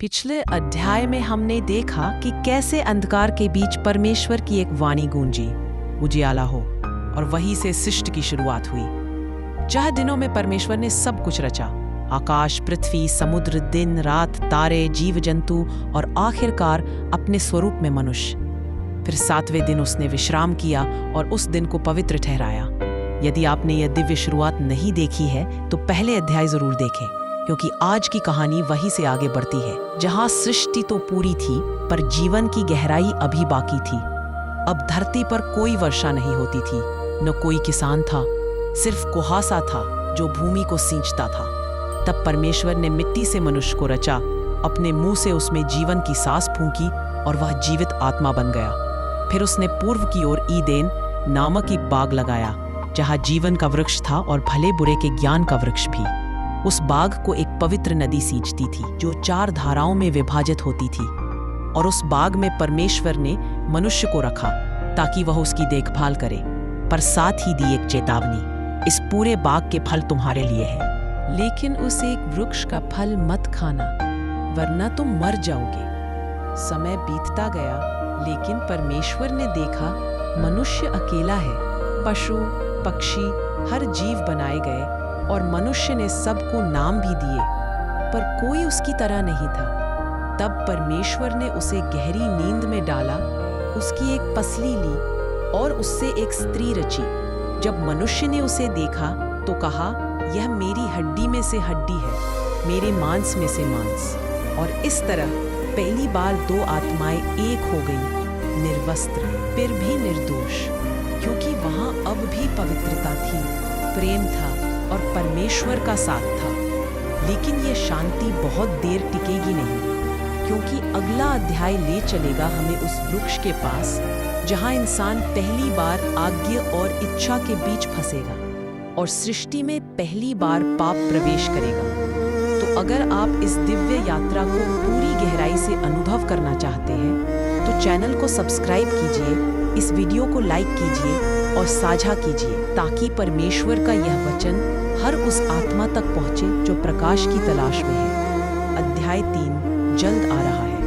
पिछले अध्याय में हमने देखा कि कैसे अंधकार के बीच परमेश्वर की एक वाणी गूंजी, उजियाला हो, और वहीं से सृष्टि की शुरुआत हुई। 4 दिनों में परमेश्वर ने सब कुछ रचा, आकाश, पृथ्वी, समुद्र, दिन, रात, तारे, जीव जंतु और आखिरकार अपने स्वरूप में मनुष्य। फिर 7वें दिन उसने विश्राम किया और उस दिन को पवित्र ठहराया। यदि आपने यह दिव्य शुरुआत नहीं देखी है तो पहले अध्याय जरूर देखें, क्योंकि आज की कहानी वहीं से आगे बढ़ती है, जहां सृष्टि तो पूरी थी पर जीवन की गहराई अभी बाकी थी। अब धरती पर कोई वर्षा नहीं होती थी, न कोई किसान था, सिर्फ कुहासा था जो भूमि को सींचता था। तब परमेश्वर ने मिट्टी से मनुष्य को रचा, अपने मुंह से उसमें जीवन की सांस फूंकी और वह जीवित आत्मा बन गया। फिर उसने पूर्व की ओर ईदेन नामक एक बाग लगाया, जहां जीवन का वृक्ष था और भले बुरे के ज्ञान का वृक्ष भी। उस बाग को एक पवित्र नदी सींचती थी जो 4 धाराओं में विभाजित होती थी। और उस बाग में परमेश्वर ने मनुष्य को रखा ताकि वह उसकी देखभाल करे, पर साथ ही दी एक चेतावनी, इस पूरे बाग के फल तुम्हारे लिए है, लेकिन उस एक वृक्ष का फल मत खाना, वरना तुम मर जाओगे। समय बीतता गया, लेकिन परमेश्वर ने देखा मनुष्य अकेला है। पशु, पक्षी, हर जीव बनाए गए और मनुष्य ने सबको नाम भी दिए, पर कोई उसकी तरह नहीं था। तब परमेश्वर ने उसे गहरी नींद में डाला, उसकी एक पसली ली और उससे एक स्त्री रची। जब मनुष्य ने उसे देखा तो कहा, यह मेरी हड्डी में से हड्डी है, मेरे मांस में से मांस। और इस तरह पहली बार 2 आत्माएं एक हो गईं, निर्वस्त्र फिर भी निर्दोष, क्योंकि वहां अब भी पवित्रता थी, प्रेम था और परमेश्वर का साथ था। लेकिन ये शांति बहुत देर टिकेगी नहीं, क्योंकि अगला अध्याय ले चलेगा हमें उस वृक्ष के पास जहां इंसान पहली बार आज्ञा और इच्छा के बीच फंसेगा और सृष्टि में पहली बार पाप प्रवेश करेगा। तो अगर आप इस दिव्य यात्रा को पूरी गहराई से अनुभव करना चाहते हैं तो चैनल को सब्सक्राइब कीजिए, इस वीडियो को लाइक कीजिए और साझा कीजिए, ताकि परमेश्वर का यह वचन हर उस आत्मा तक पहुंचे जो प्रकाश की तलाश में है। अध्याय 3 जल्द आ रहा है।